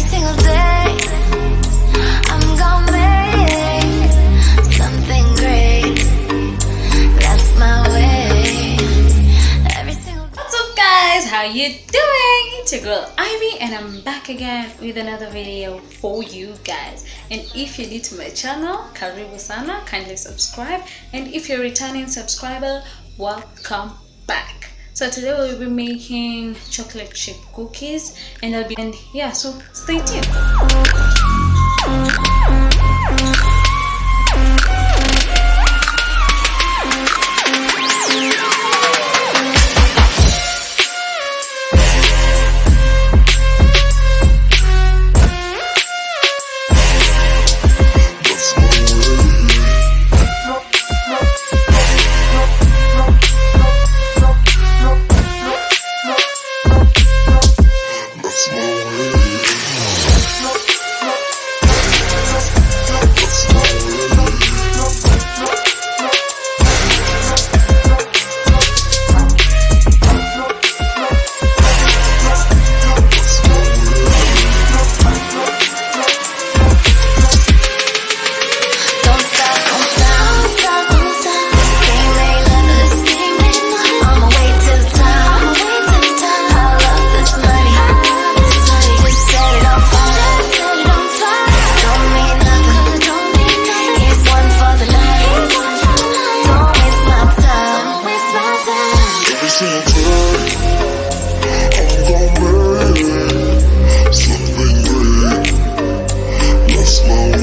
single day I'm gonna make something great. That's my way. Every single day. What's up guys, how you doing? It's your girl Ivy and I'm back again with another video for you guys. And if you're new to my channel, karibu sana, kindly subscribe, and if you're a returning subscriber, welcome back. So today we'll be making chocolate chip cookies, and so stay tuned. Something great, that's my